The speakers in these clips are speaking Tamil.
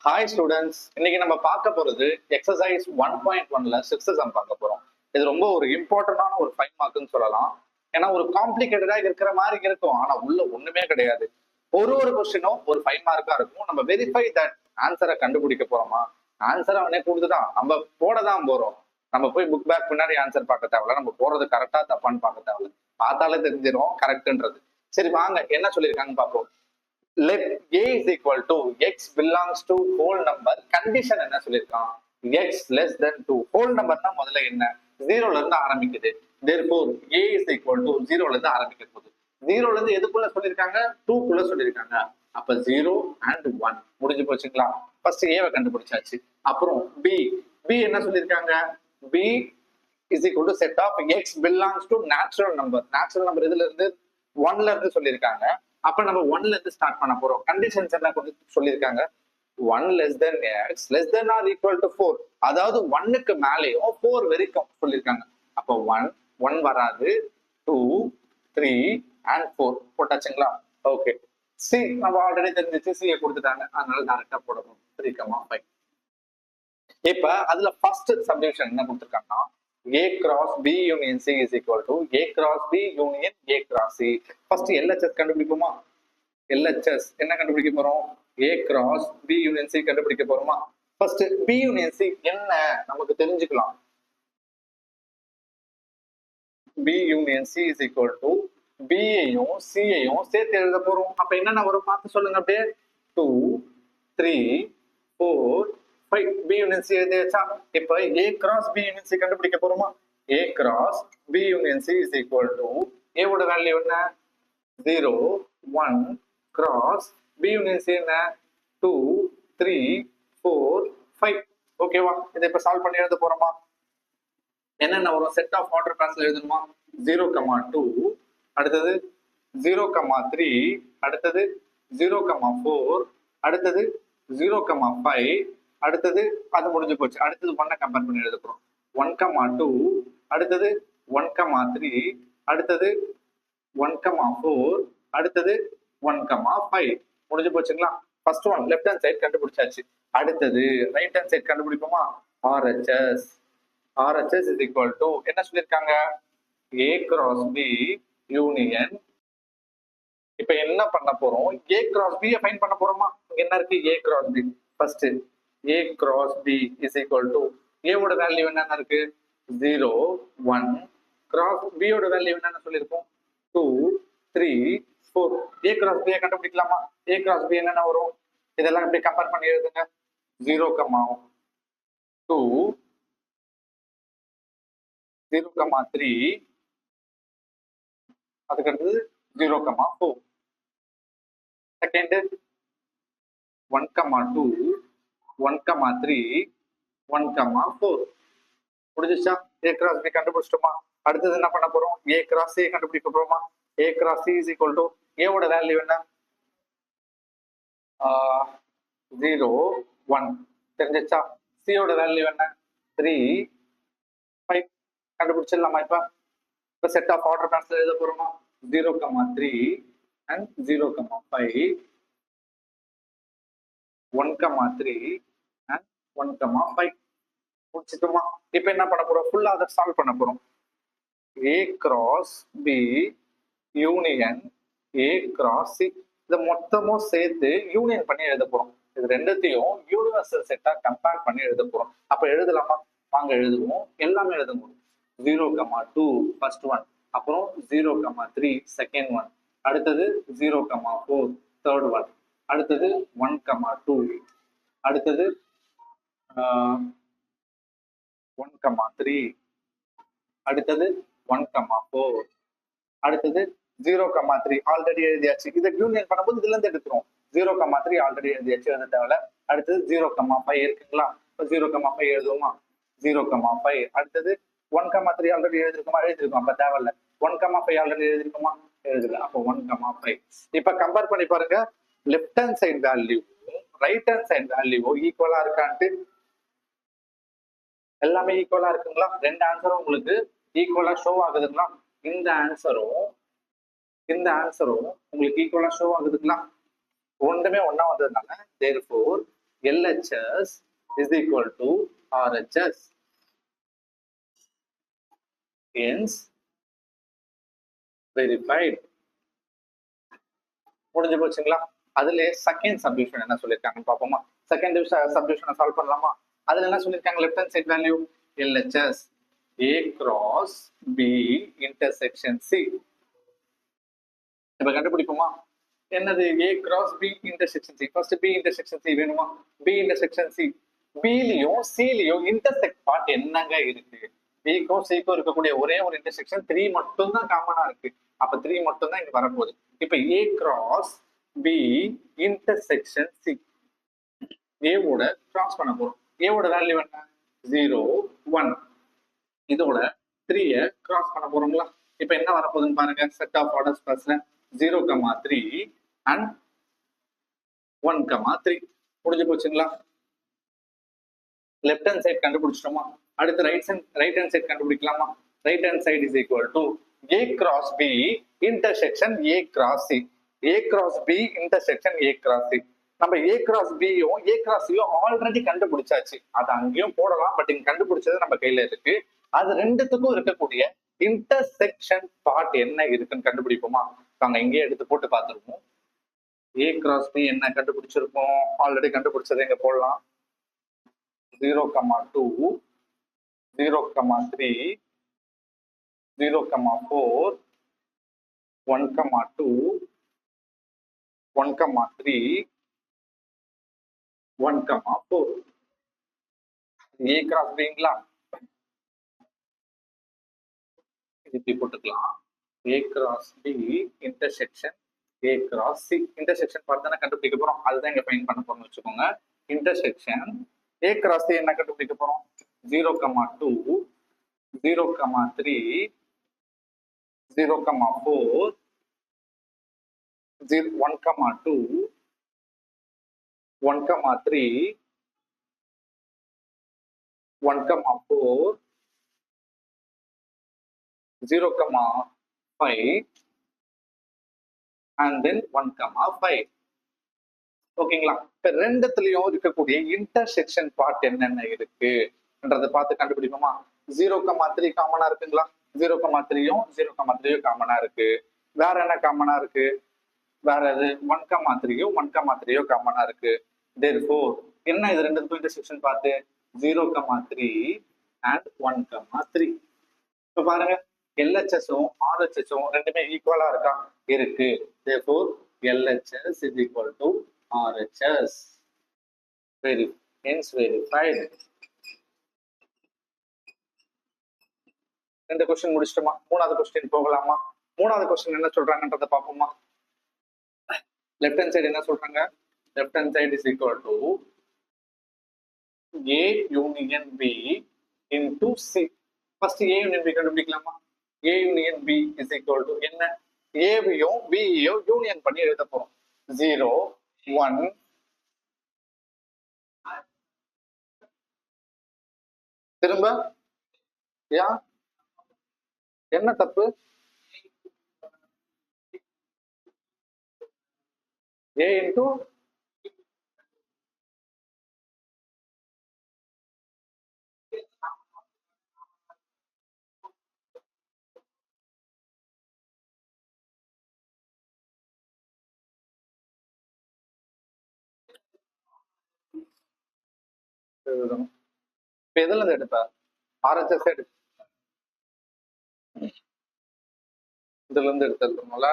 ஹாய் ஸ்டூடெண்ட்ஸ், இன்னைக்கு நம்ம பார்க்க போறது எக்ஸசைஸ் 1.1ல சிக்ஸ்த் சம் பார்க்க போறோம். இது ரொம்ப ஒரு இம்பார்ட்டன்டான ஒரு 5 மார்க்னு சொல்லலாம். ஏன்னா ஒரு காம்ப்ளிகேட்டடா இருக்கிற மாதிரி இருக்கும், ஆனா உள்ள ஒண்ணுமே கிடையாது. ஒரு கொஸ்டினும் ஒரு 5 மார்க்கா இருக்கும். நம்ம வெரிஃபை தட் ஆன்சரை கண்டுபிடிக்க போறோமா, ஆன்சரை அவனே கொடுத்துட்டான், நம்ம போட தான் போறோம். நம்ம போய் புக் பேக் பின்னாடி ஆன்சர் பார்க்க தேவையில்ல, நம்ம போறது கரெக்டா தப்பான்னு பார்க்க தேவையில்ல, பார்த்தாலே தெரிஞ்சிடும் கரெக்ட்ன்றது. சரி வாங்க என்ன சொல்லியிருக்காங்கன்னு பார்ப்போம். let a is equal to x belongs to whole number. Condition என்ன சொல்லிருக்கான்? x less than 2. whole numberனா முதல்ல என்ன? 0ல இருந்து ஆரம்பிக்குது. therefore a is equal to 0ல இருந்து ஆரம்பிக்க போகுது. 0ல இருந்து எதுக்குள்ள சொல்லிருக்காங்க? 2 குள்ள சொல்லிருக்காங்க. அப்ப 0 and 1 முடிஞ்சு போச்சுங்களா? ஃபர்ஸ்ட் a வை கண்டுபிடிச்சாச்சு. அப்புறம் b என்ன சொல்லிருக்காங்க? b is equal to set of x belongs to natural number. natural number எதுல இருந்து? 1ல இருந்து சொல்லிருக்காங்க. அப்ப நம்ம 1ல இருந்து ஸ்டார்ட் பண்ண போறோம். கண்டிஷன்ஸ் என்ன சொல்லிருக்காங்க? 1 less than x less than or equal to 4. அதாவது 1க்கு மேலேயும் 4 வரைக்கும் சொல்லிருக்காங்க. அப்ப 1 வராது, 2 3 and 4 போட்டாச்சுங்களா? ஓகே. சி நம்ம ஆல்ரெடி தெரிஞ்சிச்சு, சி கொடுத்துட்டாங்க, அதனால டைரக்டா போடணும் 3,5. இப்ப அதுல ஃபர்ஸ்ட் சப்டிவிஷன் என்ன கொடுத்திருக்காங்கன்னா, a cross b union c is equal to a cross b union a cross c. First LHS கண்டுபிடிப்போமா? LHS என்ன கண்டுபிடிக்க போறோம்? a cross b union c கண்டுபிடிக்க போறோமா? ஃபர்ஸ்ட் b union c என்ன நமக்கு தெரிஞ்சுக்கலாம். b union c is equal to b ஐயும் c ஐயும் சேர்த்து எழுத போறோம். அப்ப என்னென்ன வரும் பார்த்து சொல்லுங்க. அப்படியே 2 3 4 5 b union c எழுதியாச்சா? இப்ப a cross b union c கண்டுபிடிக்க போறோமா? a cross b union c is equal to a ஓட வேல்யூ என்ன? 0 1 cross b union c என்ன? 2 3 4 5. ஓகேவா? இதை இப்ப சால்வ் பண்ணி எழுத போறோமா? என்னென்ன வரும்? செட் ஆஃப் ஆர்டர் கிளாஸ்ல எழுதணுமா? 0,2, அடுத்தது 0,3, அடுத்தது 0,4, அடுத்தது 0,5, அடுத்தது அது முடிஞ்சு போச்சு. அடுத்தது 1 கம்பேர் பண்ணி எழுத போறோம். 1,2, அடுத்தது 1,3, அடுத்தது 1,4, அடுத்தது 1,5 முடிஞ்சு போச்சுங்களா? First one left hand side கண்டுபிடிச்சாச்சு. அடுத்தது ரைட் ஹேண்ட் சைடு கண்டுபிடிப்போமா? RHS is equal to என்ன சொல்லிருக்காங்க? a cross b union. இப்ப என்ன பண்ண போறோம்? a cross b ஃபைண்ட் பண்ண போறோமா? என்ன இருக்கு? a cross b. First a cross b is equal to a ஓட வேல்யூ என்னன்னா இருக்கு? 0 1 cross b ஓட வேல்யூ என்னன்னு சொல்லிருக்கோம்? 2 3 4. a cross b கண்டுபிடிக்கலாமா? a cross b என்னன்னா வரும்? இதெல்லாம் இப்படி கம்பேர் பண்ணி எழுதுங்க. 0,2 0,3, அதுக்கு அடுத்தது 0,4. செகண்ட் 1,2 1,3 1,4 முடிஞ்சிச்சா? a cross b கண்டுபிடிச்சிட்டோமா? அடுத்தது என்ன பண்ண போறோம்? a cross c கண்டுபிடிக்க போறோமா? a cross c is equal to a ஓட வேல்யூ என்ன? 0 1 தெரிஞ்சிச்சா? c ஓட வேல்யூ என்ன? 3 5 கண்டுபிடிச்சிடலாமா? இப்ப செட் ஆஃப் ஆர்டர் கிளாஸ்ல எழுத போறோமா? 0,3 and 0,5, 1,3 and 1,5 முடிச்சிட்டோமா? இப்ப என்ன பண்ண போறோம்? ஃபுல்லா அதை சால்வ் பண்ண போறோம். a cross b union a cross c. இதை மொத்தமும் சேர்த்து யூனியன் பண்ணி எழுத போறோம். இது ரெண்டுத்தையும் யூனிவர்சல் செட்டா கம்பேர் பண்ணி எழுத போறோம். அப்ப எழுதலாமா? வாங்க எழுதுவோம். எல்லாமே எழுதுங்க. 0,2 ஃபர்ஸ்ட் ஒன், அப்புறம் 0,3 செகண்ட் ஒன், அடுத்தது 0,4 தேர்ட் ஒன், அடுத்தது 1,2, அடுத்தது 1,3, அடுத்தது 1,4, அடுத்தது 0,3 ஆல்ரெடி எழுதியாச்சு. இதை யூனியன் பண்ணும்போது இதுல இருந்து எடுத்துரும். 0,3 ஆல்ரெடி எழுதியாச்சு, எழுத தேவையில்ல. அடுத்தது 0,5 இருக்குங்களா? 0,5 எழுதுவோமா? 0,5, அடுத்தது 1,3 ஆல்ரெடி எழுதிருக்குமா? எழுதிருக்கோம், அப்ப தேவையில்ல. 1,5 ஆல்ரெடி எழுதிருக்குமா? எழுதல, அப்போ 1,5. இப்ப கம்பேர் பண்ணி பாருங்க. Left hand side value right hand side value ஈக்குவலா இருக்கான்ட்டு. எல்லாமே ஈக்குவலா இருக்குங்களா? ரெண்டு ஆன்சரும் உங்களுக்கு ஈக்குவலா ஷோ ஆகுதுங்களா? இந்த ஆன்சரும் உங்களுக்கு ஈக்குவலா ஷோ ஆகுதுங்களா? ஒன்றுமே ஒன்னா வந்ததுனால therefore LHS is equal to RHS. Hence, verified. முடிஞ்சு போச்சுங்களா? அதுல செகண்ட் சப்டிவிஷன் என்ன சொல்லியிருக்காங்கன்னு பார்ப்போமா? செகண்ட் சப்டிவிஷனை சால்வ் பண்ணலாமா? அதுல என்ன சொல்லியிருக்காங்க? Left hand side value LHS A cross B intersection C. இப்ப கண்டுபிடிப்போமா? என்னது A cross B intersection C? First B intersection C வேணுமா? B intersection C. B லயும் C லயும் intersect part என்னங்க இருக்கு? B க்கும் C க்கும் இருக்கக்கூடிய ஒரே ஒரு intersection 3 மட்டும் தான் காமனா இருக்கு. அப்ப 3 மட்டும் தான் இங்க வரப்போகுது. இப்ப A cross B intersection C. A ஓட கிராஸ் பண்ண போறோம். A ஓட வேல்யூ என்ன? 0 1. இதோட 3 கிராஸ் பண்ண போறோங்களா? இப்ப என்ன வரப்போகுதுன்னு பாருங்க. செட் ஆஃப் ஆர்டர்ஸ் பிளஸ்ல 0,3 and 1,3 முடிஞ்சு போச்சுங்களா? லெஃப்ட் ஹேண்ட் சைட் கண்டுபிடிச்சிட்டோமா? அடுத்து ரைட் ஹேண்ட் சைட் கண்டுபிடிக்கலாமா? Right hand side is equal to A cross B intersection A cross C. A cross B intersection A cross C. நம்ம A cross B யும் A cross C யும் ஆல்ரெடி கண்டுபிடிச்சாச்சு. அது அங்கேயும் போடலாம், பட் இங்க கண்டுபிடிச்சது நம்ம கையில இருக்கு. அது ரெண்டுத்துக்கும் இருக்கக்கூடிய இன்டர்செக்ஷன் பார்ட் என்ன இருக்குன்னு கண்டுபிடிப்போமா? நாங்க இங்கேயே எடுத்து போட்டு பார்த்துருப்போம். A cross B என்ன கண்டுபிடிச்சிருப்போம்? ஆல்ரெடி கண்டுபிடிச்சதை இங்க போடலாம். 0,2 0,3 0,4 1,2 1,3 1,4. A cross Bங்களா? இப்படி போட்டுக்கலாம். A cross B intersection A cross C. Intersection பார்த்து தானே கண்டுபிடிக்க போறோம். அதுதான் இங்க ஃபைண்ட் பண்ண போறோம்னு வச்சுக்கோங்க. இன்டர்செக்ஷன் A cross C என்ன கண்டுபிடிக்க போறோம்? 0,2 0,3 0,4 1,2 1,3 1,4 0,5 and then 1,5. ஓகேங்களா? இப்ப ரெண்டுத்துலயும் இருக்கக்கூடிய இன்டர்செக்ஷன் பார்ட் என்னென்ன இருக்குன்றத பார்த்து கண்டுபிடிப்போமா? 0,3 காமனா இருக்குங்களா? 0,3யும் 0,3யும் காமனா இருக்கு. வேற என்ன காமனா இருக்கு? வேற எது? 1,3யும் 1,3யும் காமனா இருக்கு. therefore என்ன இது ரெண்டுத்துக்கும் இன்டர்செக்ஷன் பார்த்து 0,3 and 1,3. இப்ப பாருங்க, LHSம் RHSம் ரெண்டுமே ஈக்குவலா இருக்கா? இருக்கு. therefore LHS is equal to RHS. Hence verified. இந்த கொஸ்டின் முடிச்சிட்டோமா? மூணாவது கொஸ்டின் போகலாமா? மூணாவது கொஸ்டின் என்ன சொல்றாங்கன்றத பார்ப்போமா? லெஃப்ட் ஹேண்ட் சைடு என்ன சொல்றாங்க? Left hand side is equal to A union B into C. First A union B கண்டுபிடிக்கலாமா? A union B is equal to என்ன? A-வையும் B-யையும் யூனியன் பண்ணி எழுத போறோம். 0 1 திரும்ப யா என்ன தப்பு? A into எழுதணும். இப்ப எதுல இருந்து எடுப்ப? RHS எடு, இதுல இருந்து எடுத்துருக்கோம்ல.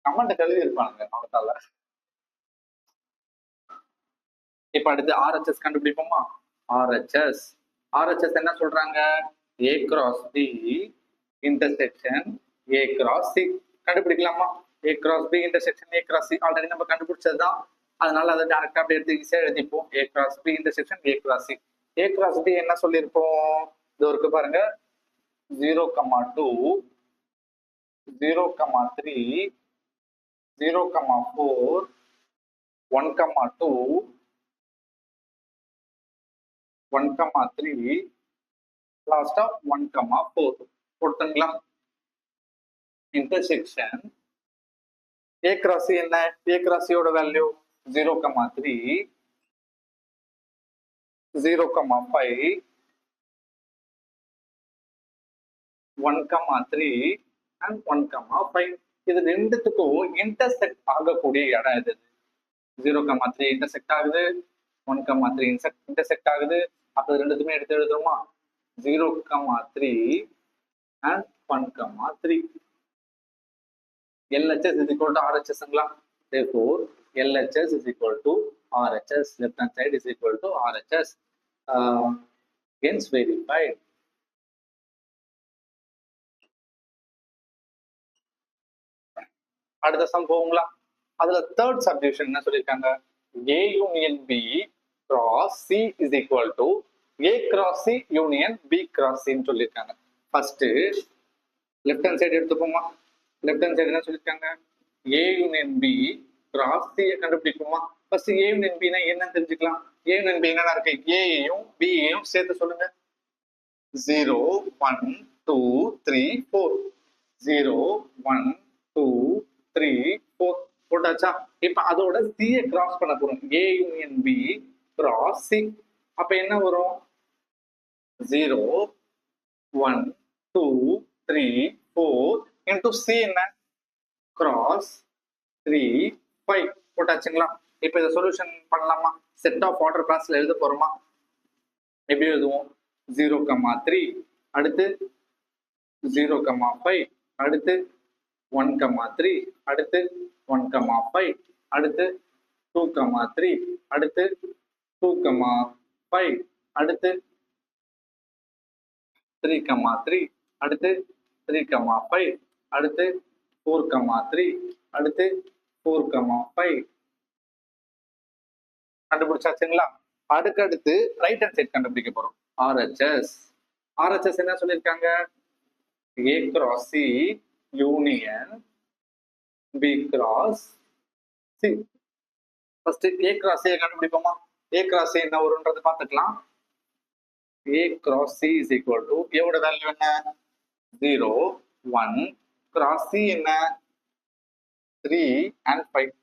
கமெண்ட் எழுதி இருப்பாங்க அவத்தால. இப்ப அடுத்து RHS கண்டுபிடிப்போமா? RHS என்ன சொல்றாங்க? A cross B intersection A cross C. கண்டுபிடிக்கலாமா? A cross B intersection A cross C already நம்ம கண்டுபிடிச்சதுதான். அதனால அதை டைரக்டா அப்படியே எடுத்து ஈஸியா எழுதிப்போம். A cross B intersection A cross C. A cross B என்ன சொல்லியிருப்போம்? இது இருக்கு பாருங்க, 0,2, 0,3, 0,4, 1,2, 1,3, லாஸ்டா 1,4 கொடுத்துங்களா? இன்டர்செக்ஷன் A cross C என்ன? A cross C யோட வேல்யூ 0,3, 0,5, 1,3 and 1,5. இது ரெண்டுத்துக்கும் இன்டர்செக்ட் ஆகக்கூடிய இடம் இது. 0,3 இன்டர்செக்ட் ஆகுது, 1,3 இன்டர்செக்ட் ஆகுது. அப்ப ரெண்டுத்துமே எடுத்து எழுதுறோமா? 0,3 and 1,3. LHS is equal to RHS. Therefore, LHS is equal to RHS. Left hand side is equal to RHS. Hence verified. அடுத்த சம் போகுங்களா? அதுல தேர்ட் சப்டிவிஷன் என்ன சொல்லியிருக்காங்க? A union B cross C is equal to A cross C union B cross C ன்னு சொல்லியிருக்காங்க. ஃபர்ஸ்ட் லெஃப்ட் ஹேண்ட் சைடு எடுத்துப்போமா? லெஃப்ட் ஹேண்ட் சைடு என்ன சொல்லியிருக்காங்க? A union B cross C கண்டுபிடிக்குமா? ஃபர்ஸ்ட் A யூனியன் B னா என்னன்னு தெரிஞ்சுக்கலாம். A யூனியன் B என்னன்னா இருக்கு? A யையும் B யையும் சேர்த்து சொல்லுங்க. 0, 1, 2, 3, 4. 0, 1, 2, 3, 4 போட்டாச்சா? இப்ப அதோட C யை கிராஸ் பண்ண போறோம். A union B cross C. அப்ப என்ன வரும்? 0, 1, 2, 3, 4 into C என்ன? cross 3, 5 போட்டாச்சுங்களா? இப்ப இத சொல்யூஷன் பண்ணலாமா? செட் ஆஃப் ஆர்டர் கிளாஸ்ல எழுத போறோமா? எப்படி எழுதுவோம்? 0,3 அடுத்து 0,5 அடுத்து 1,3 அடுத்து 1,5 அடுத்து 2,3 அடுத்து 2,5 அடுத்து 3,3 அடுத்து 3,5 அடுத்து 4,3 அடுத்து 4,5 கண்டுபிடிச்சாச்சுங்களா? அடுத்து ரைட் ஹேண்ட் சைட் கண்டுபிடிக்க போறோம். RHS. RHS என்ன சொல்லியிருக்காங்க? A cross C union B cross C. First A cross C கண்டுபிடிப்போமா? A cross C என்ன வரும்ன்றது பார்த்துக்கலாம். A cross C is equal to A ஓட வேல்யூ என்ன? 0, 1, cross C என்ன? 3 and 5.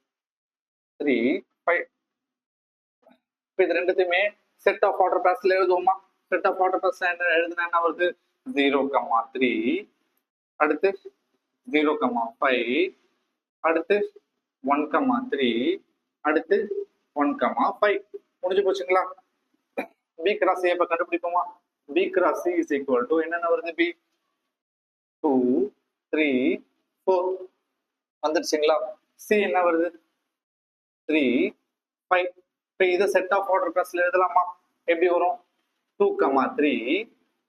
3, 5. இப்போ இது ரெண்டுத்தையுமே செட் ஆஃப் ஆர்டர் கிளாஸ்ல எழுதுவோமா? செட் ஆஃப் ஆர்டர் கிளாஸ் எழுதுனா என்ன வருது? 0,3 அடுத்து 0,5 அடுத்து 1,3 அடுத்து 1,5 முடிஞ்சு போச்சுங்களா? B cross C இப்ப கண்டுபிடிப்போமா? B cross C is equal to என்னென்ன வருது? B 2, 3, 4 வந்துருச்சுங்களா? C என்ன வருது? 3, 5. இப்போ இதை செட் ஆஃப் ஆர்டர் கிளாஸ்ல எழுதலாமா? எப்படி வரும்? 2,3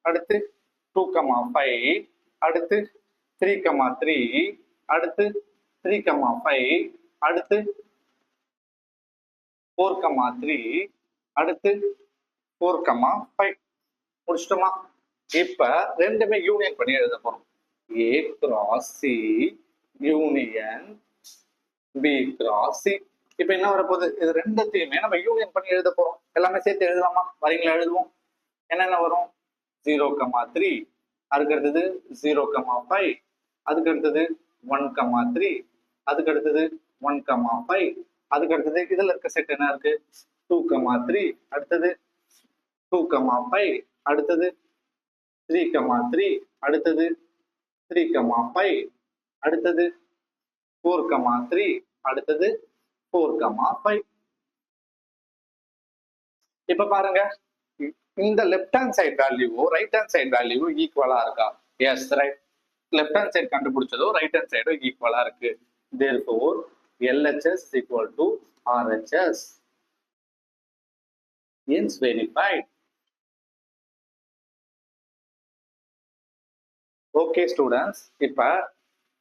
அடுத்து 2,5 அடுத்து 3,3 அடுத்து 3,5 அடுத்து 4,3 அடுத்து 4,5 முடிச்சிட்டோமா? இப்ப ரெண்டுமே யூனியன் பண்ணி எழுத போறோம். A cross C union B cross C. இப்ப என்ன வரப்போகுது? இது ரெண்டுத்தையுமே நம்ம யூனியன் பண்ணி எழுத போறோம். எல்லாமே சேர்த்து எழுதலாமா? வரீங்களா? எழுதுவோம். என்னென்ன வரும்? 0,3 அதுக்கு அடுத்தது 0,5 அதுக்கு அடுத்தது 1,3 அதுக்கு அடுத்தது 1,5 அதுக்கு அடுத்தது இதுல இருக்க செட் என்ன இருக்கு? 2,3 அடுத்தது 2,5 அடுத்தது 3,3 அடுத்தது 3,5 அடுத்தது 4,3 அடுத்தது 4,5. இப்ப பாருங்க, இந்த left hand side value right hand side value ஈக்குவலா இருக்கா? Yes, right. Left hand side கண்டுபிடிச்சதோ ரைட் ஹேண்ட் சைடும் ஈக்குவலா இருக்கு. therefore LHS is equal to RHS. Hence verified. Okay students, இப்ப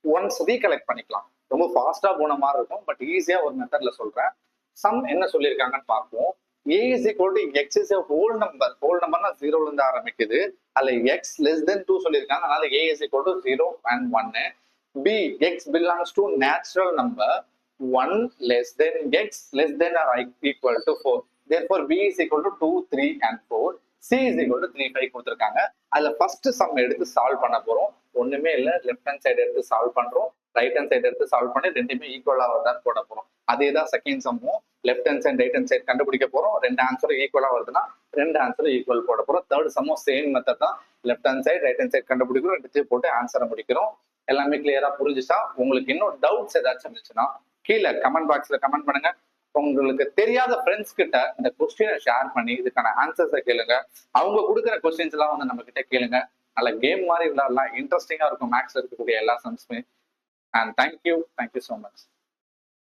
ஒன்ஸ் ரீகலெக்ட் பண்ணிக்கலாம். ரொம்ப ஃபாஸ்டா போன மாதிரி இருக்கும், பட் ஈஸியா ஒரு மெத்தட்ல சொல்றேன். சம் என்ன சொல்லியிருக்காங்கன்னு பார்ப்போம். a is equal to x is a whole number. whole numberனா 0ல இருந்து ஆரம்பிக்குது. அதுல x less than 2 சொல்லியிருக்காங்க. அதனால a is equal to 0 and 1. b, x belongs to natural number 1 less than x less than or equal to 4. Therefore b is equal to 2, 3 and 4. c is equal to 3, 5 கொடுத்திருக்காங்க. அதுல ஃபர்ஸ்ட் சம் எடுத்து சால்வ் பண்ண போறோம். ஒண்ணுமே இல்ல, லெஃப்ட் ஹேண்ட் சைடு எடுத்து சால்வ் பண்றோம், ரைட் ஹேண்ட் சைடு எடுத்து சால்வ் பண்ணி ரெண்டுமே ஈக்குவலா வருதான்னு போட போறோம். அதே தான் செகண்ட் சம்மும். Left hand side right hand side கண்டுபிடிக்க போறோம். ரெண்டு ஆன்சரும் ஈக்குவலா வருதுன்னா ரெண்டு ஆன்சரும் ஈக்குவல் போட போறோம். தேர்ட் சம்மும் சேம் மெத்தட் தான். Left hand side right hand side கண்டுபிடிக்கிறோம், ரெண்டுத்தையும் போட்டு ஆன்சரை முடிக்கிறோம். எல்லாமே கிளியரா புரிஞ்சுச்சா? உங்களுக்கு இன்னும் டவுட்ஸ் ஏதாச்சும் இருந்துச்சுன்னா கீழே கமெண்ட் பாக்ஸ்ல கமெண்ட் பண்ணுங்க. உங்களுக்கு தெரியாத ஃப்ரெண்ட்ஸ் கிட்ட இந்த கொஸ்டினை ஷேர் பண்ணி இதுக்கான ஆன்சர்ஸை கேளுங்க. அவங்க கொடுக்குற கொஸ்டின்ஸ் எல்லாம் வந்து நம்ம கிட்ட கேளுங்க. நல்ல கேம் மாதிரி விளையாடலாம், இன்ட்ரெஸ்டிங்கா இருக்கும் மேக்ஸ்ல இருக்கக்கூடிய எல்லா சம்ஸுமே. And thank you so much.